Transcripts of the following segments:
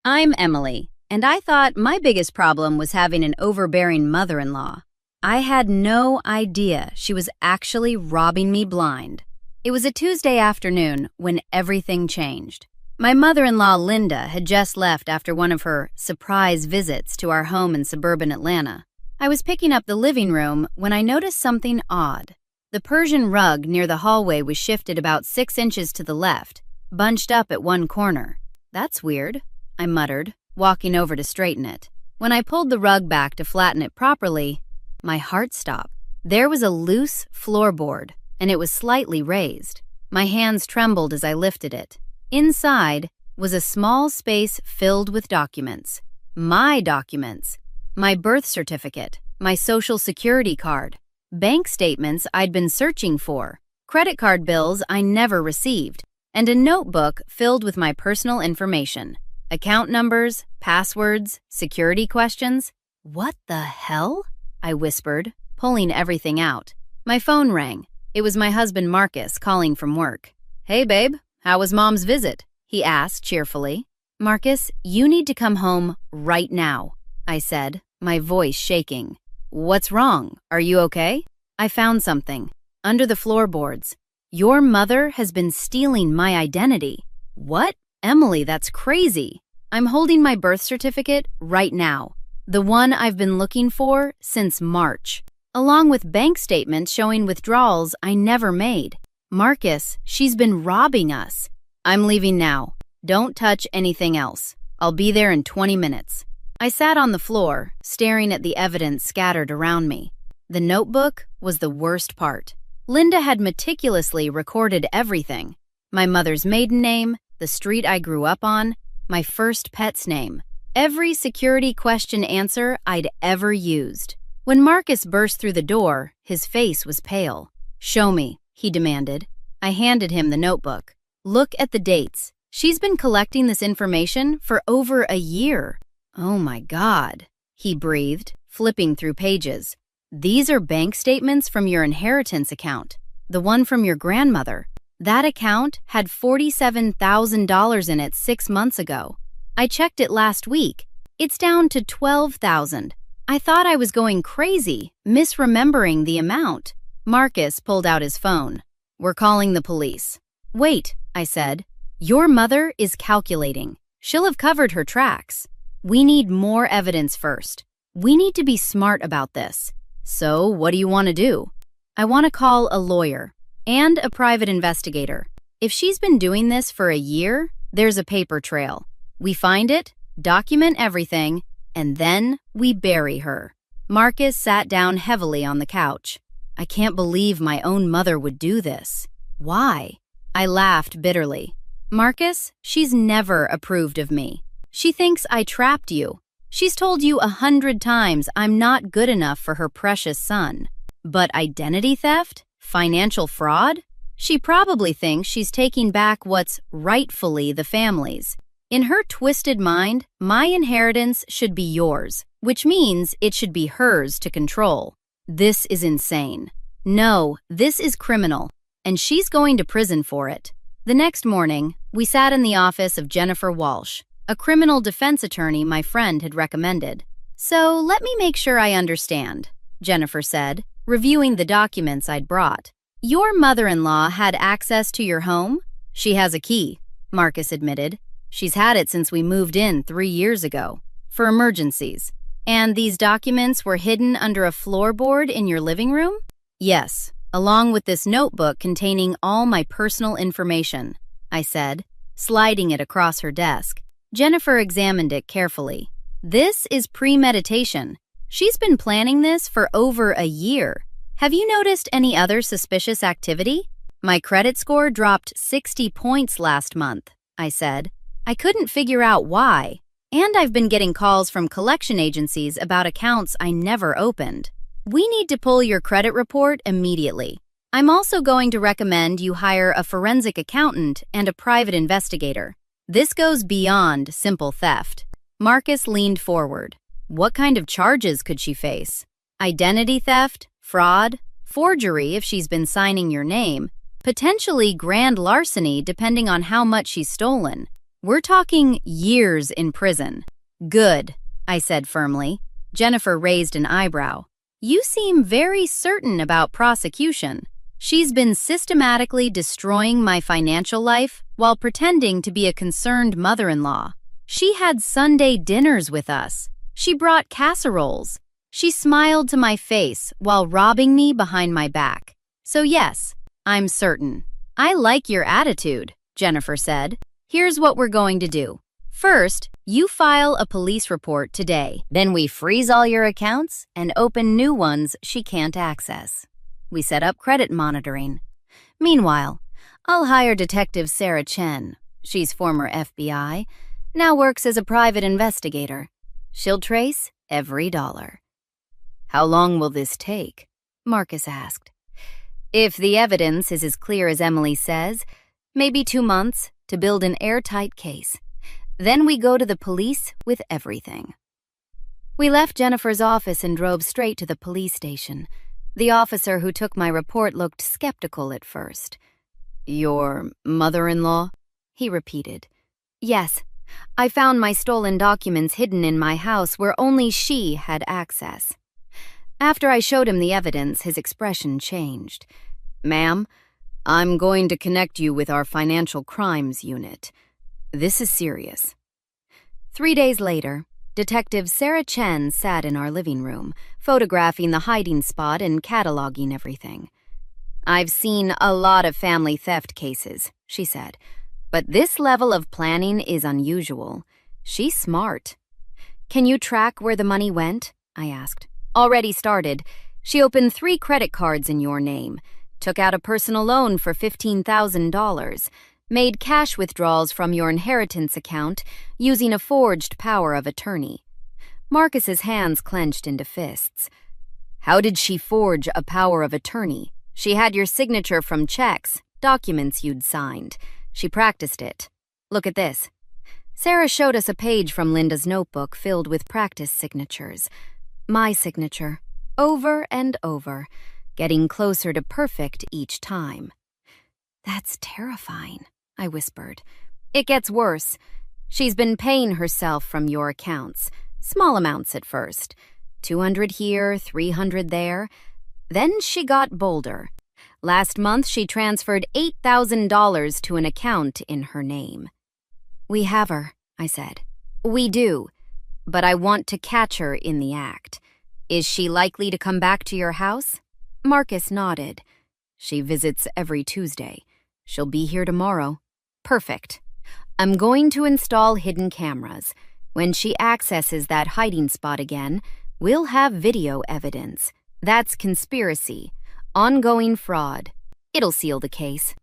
I'm Emily, and I thought my biggest problem was having an overbearing mother-in-law. I had no idea she was actually robbing me blind. It was a Tuesday afternoon when everything changed. My mother-in-law, Linda, had just left after one of her surprise visits to our home in suburban Atlanta. I was picking up the living room when I noticed something odd. The Persian rug near the hallway was shifted about 6 inches to the left, bunched up at one corner. "That's weird," I muttered, walking over to straighten it. When I pulled the rug back to flatten it properly, my heart stopped. There was a loose floorboard, and it was slightly raised. My hands trembled as I lifted it. Inside was a small space filled with documents. My documents. My birth certificate, my social security card, bank statements I'd been searching for, credit card bills I never received, and a notebook filled with my personal information. Account numbers, passwords, security questions. "What the hell?" I whispered, pulling everything out. My phone rang. It was my husband Marcus calling from work. "Hey babe, how was Mom's visit?" he asked cheerfully. "Marcus, you need to come home right now," I said, my voice shaking. "What's wrong? Are you okay?" "I found something. Under the floorboards. Your mother has been stealing my identity." "What? Emily, that's crazy." "I'm holding my birth certificate right now. The one I've been looking for since March, along with bank statements showing withdrawals I never made. Marcus, she's been robbing us. I'm leaving now. Don't touch anything else. I'll be there in 20 minutes. I sat on the floor, staring at the evidence scattered around me. The notebook was the worst part. Linda had meticulously recorded everything. My mother's maiden name, the street I grew up on, my first pet's name. Every security question answer I'd ever used. When Marcus burst through the door, his face was pale. "Show me," he demanded. I handed him the notebook. "Look at the dates. She's been collecting this information for over a year." "Oh my God," he breathed, flipping through pages. "These are bank statements from your inheritance account, the one from your grandmother. That account had $47,000 in it 6 months ago. I checked it last week. It's down to $12,000. I thought I was going crazy, misremembering the amount." Marcus pulled out his phone. "We're calling the police." "Wait," I said. "Your mother is calculating. She'll have covered her tracks. We need more evidence first. We need to be smart about this." "So, what do you want to do?" "I want to call a lawyer and a private investigator. If she's been doing this for a year, there's a paper trail. We find it, document everything, and then we bury her." Marcus sat down heavily on the couch. "I can't believe my own mother would do this." "Why?" I laughed bitterly. "Marcus, she's never approved of me. She thinks I trapped you. She's told you 100 times I'm not good enough for her precious son. But identity theft? Financial fraud? She probably thinks she's taking back what's rightfully the family's. In her twisted mind, my inheritance should be yours, which means it should be hers to control. This is insane. No, this is criminal, and she's going to prison for it." The next morning, we sat in the office of Jennifer Walsh, a criminal defense attorney my friend had recommended. "So let me make sure I understand," Jennifer said, reviewing the documents I'd brought. "Your mother-in-law had access to your home?" "She has a key," Marcus admitted. "She's had it since we moved in 3 years ago, for emergencies." "And these documents were hidden under a floorboard in your living room?" "Yes, along with this notebook containing all my personal information," I said, sliding it across her desk. Jennifer examined it carefully. "This is premeditation. She's been planning this for over a year. Have you noticed any other suspicious activity?" "My credit score dropped 60 points last month," I said. "I couldn't figure out why. And I've been getting calls from collection agencies about accounts I never opened. We need to pull your credit report immediately. I'm also going to recommend you hire a forensic accountant and a private investigator. This goes beyond simple theft." Marcus leaned forward. What kind of charges could she face? Identity theft, fraud, forgery if she's been signing your name, potentially grand larceny depending on how much she's stolen. We're talking years in prison. Good, I said firmly. Jennifer raised an eyebrow. You seem very certain about prosecution. She's been systematically destroying my financial life while pretending to be a concerned mother-in-law. She had Sunday dinners with us. She brought casseroles. She smiled to my face while robbing me behind my back. So yes, I'm certain. I like your attitude, Jennifer said. Here's what we're going to do. First, you file a police report today. Then we freeze all your accounts and open new ones she can't access. We set up credit monitoring. Meanwhile, I'll hire Detective Sarah Chen. She's former FBI, now works as a private investigator. She'll trace every dollar. How long will this take? Marcus asked. If the evidence is as clear as Emily says, maybe 2 months to build an airtight case. Then we go to the police with everything. We left Jennifer's office and drove straight to the police station. The officer who took my report looked skeptical at first. Your mother-in-law? He repeated. Yes, I found my stolen documents hidden in my house where only she had access. After I showed him the evidence, his expression changed. Ma'am, I'm going to connect you with our financial crimes unit. This is serious. 3 days later, Detective Sarah Chen sat in our living room, photographing the hiding spot and cataloging everything. I've seen a lot of family theft cases, she said, but this level of planning is unusual. She's smart. Can you track where the money went? I asked. Already started. She opened 3 credit cards in your name, took out a personal loan for $15,000, made cash withdrawals from your inheritance account using a forged power of attorney. Marcus's hands clenched into fists. How did she forge a power of attorney? She had your signature from checks, documents you'd signed. She practiced it. Look at this. Sarah showed us a page from Linda's notebook filled with practice signatures. My signature, over and over, getting closer to perfect each time. That's terrifying, I whispered. It gets worse. She's been paying herself from your accounts, small amounts at first, 200 here, 300 there. Then she got bolder. Last month, she transferred $8,000 to an account in her name. We have her, I said. We do, but I want to catch her in the act. Is she likely to come back to your house? Marcus nodded. She visits every Tuesday. She'll be here tomorrow. Perfect. I'm going to install hidden cameras. When she accesses that hiding spot again, we'll have video evidence. That's conspiracy. Ongoing fraud. It'll seal the case.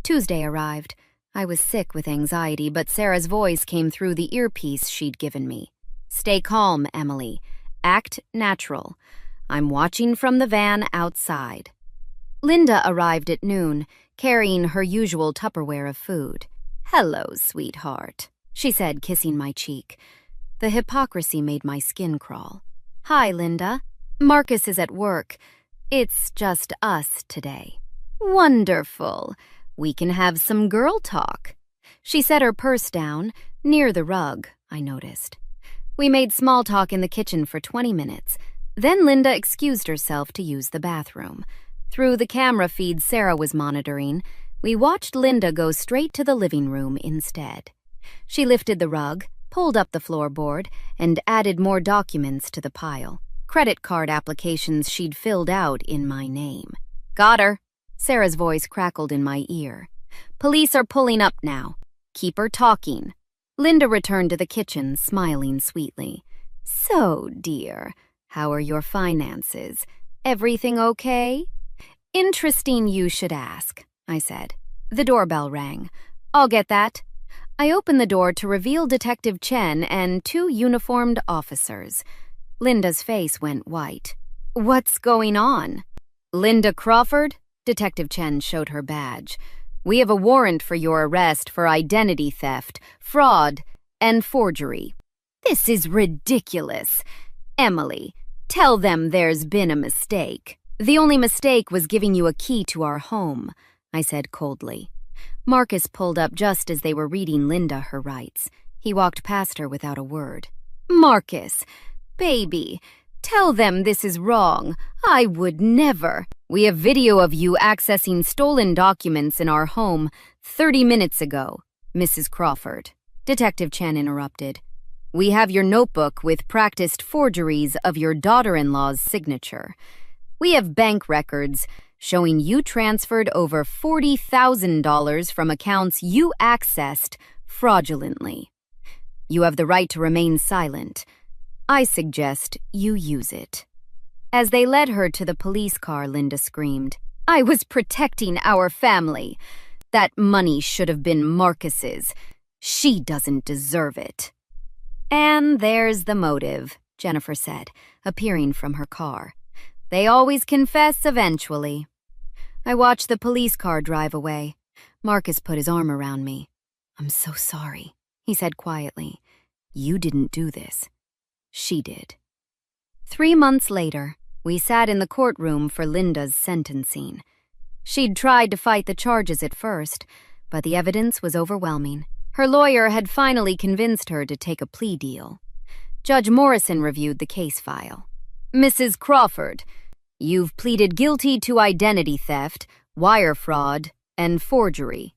Tuesday arrived. I was sick with anxiety, but Sarah's voice came through the earpiece she'd given me. Stay calm, Emily. Act natural. I'm watching from the van outside. Linda arrived at noon, carrying her usual Tupperware of food. Hello, sweetheart, she said, kissing my cheek. The hypocrisy made my skin crawl. Hi, Linda. Marcus is at work. It's just us today. Wonderful. We can have some girl talk. She set her purse down, near the rug, I noticed. We made small talk in the kitchen for 20 minutes. Then Linda excused herself to use the bathroom. Through the camera feed Sarah was monitoring, we watched Linda go straight to the living room instead. She lifted the rug, pulled up the floorboard, and added more documents to the pile. Credit card applications she'd filled out in my name. Got her. Sarah's voice crackled in my ear. Police are pulling up now. Keep her talking. Linda returned to the kitchen, smiling sweetly. So, dear, how are your finances? Everything okay? Interesting you should ask, I said. The doorbell rang. I'll get that. I opened the door to reveal Detective Chen and 2 uniformed officers. Linda's face went white. What's going on? Linda Crawford? Detective Chen showed her badge. We have a warrant for your arrest for identity theft, fraud, and forgery. This is ridiculous. Emily, tell them there's been a mistake. The only mistake was giving you a key to our home, I said coldly. Marcus pulled up just as they were reading Linda her rights. He walked past her without a word. "Marcus, baby, tell them this is wrong. I would never. We have video of you accessing stolen documents in our home 30 minutes ago, Mrs. Crawford." Detective Chen interrupted. "We have your notebook with practiced forgeries of your daughter-in-law's signature. We have bank records showing you transferred over $40,000 from accounts you accessed fraudulently. You have the right to remain silent. I suggest you use it." As they led her to the police car, Linda screamed, "I was protecting our family. That money should have been Marcus's. She doesn't deserve it." "And there's the motive," Jennifer said, appearing from her car. "They always confess eventually." I watched the police car drive away. Marcus put his arm around me. "I'm so sorry," he said quietly. "You didn't do this. She did." 3 months later, we sat in the courtroom for Linda's sentencing. She'd tried to fight the charges at first, but the evidence was overwhelming. Her lawyer had finally convinced her to take a plea deal. Judge Morrison reviewed the case file. "Mrs. Crawford, you've pleaded guilty to identity theft, wire fraud, and forgery.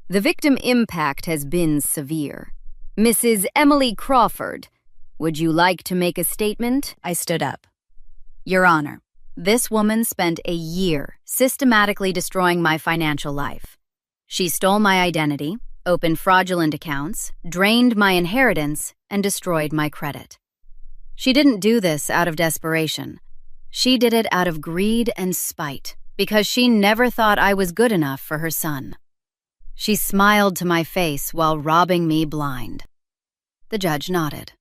The victim impact has been severe. Mrs. Emily Crawford, would you like to make a statement?" I stood up. "Your Honor, this woman spent a year systematically destroying my financial life. She stole my identity, opened fraudulent accounts, drained my inheritance, and destroyed my credit. She didn't do this out of desperation. She did it out of greed and spite, because she never thought I was good enough for her son. She smiled to my face while robbing me blind." The judge nodded.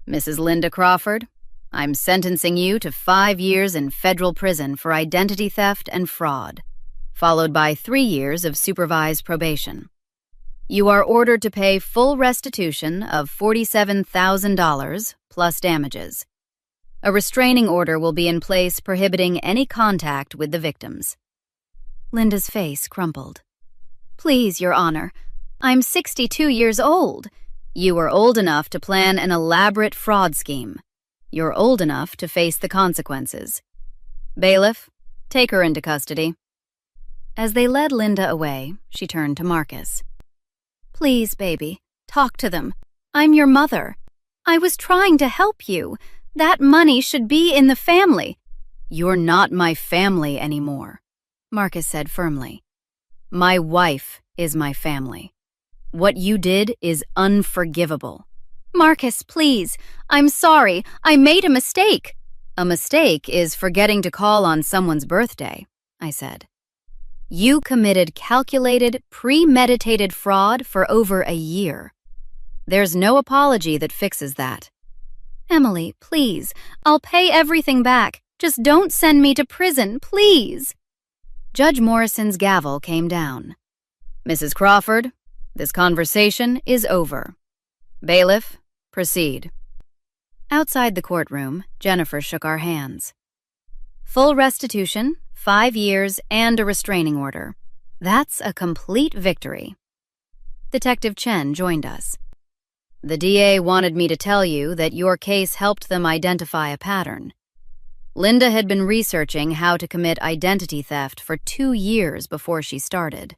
"Mrs. Linda Crawford, I'm sentencing you to 5 years in federal prison for identity theft and fraud, followed by 3 years of supervised probation. You are ordered to pay full restitution of $47,000 plus damages. A restraining order will be in place prohibiting any contact with the victims." Linda's face crumpled. "Please, Your Honor, I'm 62 years old. You are old enough to plan an elaborate fraud scheme. You're old enough to face the consequences. Bailiff, take her into custody." As they led Linda away, she turned to Marcus. "Please, baby, talk to them. I'm your mother. I was trying to help you. That money should be in the family." "You're not my family anymore," Marcus said firmly. "My wife is my family. What you did is unforgivable." "Marcus, please. I'm sorry. I made a mistake." "A mistake is forgetting to call on someone's birthday," I said. "You committed calculated, premeditated fraud for over a year. There's no apology that fixes that." "Emily, please. I'll pay everything back. Just don't send me to prison, please." Judge Morrison's gavel came down. "Mrs. Crawford, this conversation is over. Bailiff, proceed." Outside the courtroom, Jennifer shook our hands. "Full restitution, 5 years, and a restraining order. That's a complete victory." Detective Chen joined us. "The DA wanted me to tell you that your case helped them identify a pattern. Linda had been researching how to commit identity theft for 2 years before she started.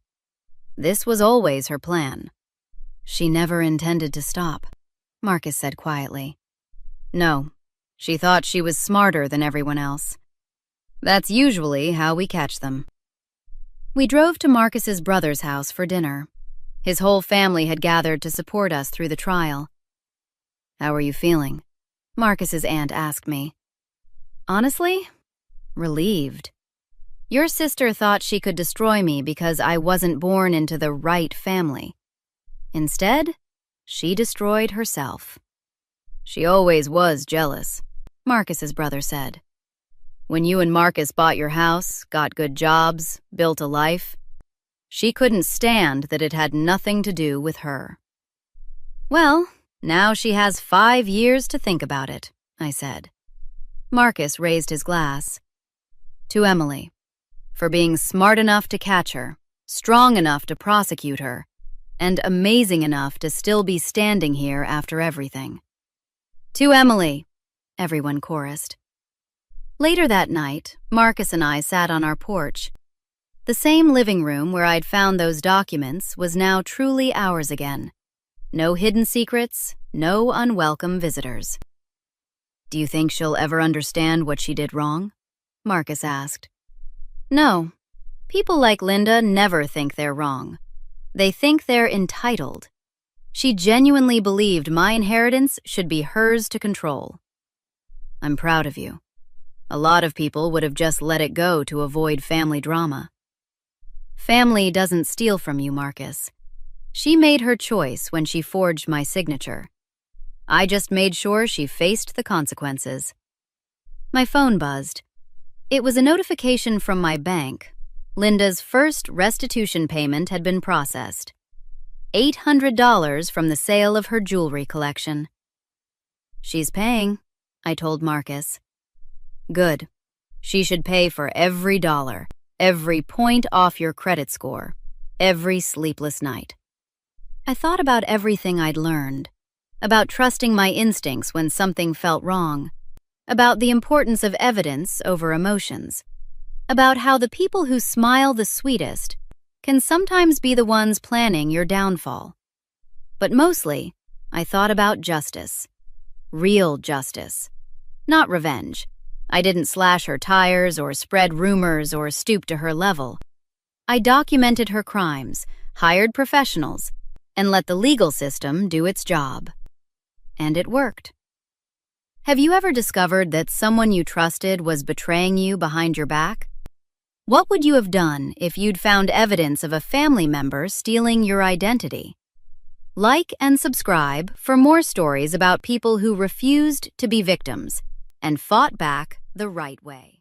This was always her plan. She never intended to stop," Marcus said quietly. "No, she thought she was smarter than everyone else. That's usually how we catch them." We drove to Marcus's brother's house for dinner. His whole family had gathered to support us through the trial. "How are you feeling?" Marcus's aunt asked me. "Honestly, relieved. Your sister thought she could destroy me because I wasn't born into the right family. Instead, she destroyed herself." "She always was jealous," Marcus's brother said. "When you and Marcus bought your house, got good jobs, built a life, she couldn't stand that it had nothing to do with her." "Well, now she has 5 years to think about it," I said. Marcus raised his glass. "To Emily, for being smart enough to catch her strong enough to prosecute her, and amazing enough to still be standing here after everything. To Emily, everyone chorused. Later that night, Marcus and I sat on our porch. The same living room where I'd found those documents was now truly ours again. No hidden secrets, no unwelcome visitors. "Do you think she'll ever understand what she did wrong?" Marcus asked. "No. People like Linda never think they're wrong. They think they're entitled. She genuinely believed my inheritance should be hers to control." "I'm proud of you. A lot of people would have just let it go to avoid family drama." "Family doesn't steal from you, Marcus. She made her choice when she forged my signature. I just made sure she faced the consequences." My phone buzzed. It was a notification from my bank. Linda's first restitution payment had been processed. $800 from the sale of her jewelry collection. "She's paying," I told Marcus. "Good. She should pay for every dollar, every point off your credit score, every sleepless night." I thought about everything I'd learned, about trusting my instincts when something felt wrong, about the importance of evidence over emotions, about how the people who smile the sweetest can sometimes be the ones planning your downfall. But mostly, I thought about justice. Real justice. Not revenge. I didn't slash her tires or spread rumors or stoop to her level. I documented her crimes, hired professionals, and let the legal system do its job. And it worked. Have you ever discovered that someone you trusted was betraying you behind your back? What would you have done if you'd found evidence of a family member stealing your identity? Like and subscribe for more stories about people who refused to be victims and fought back the right way.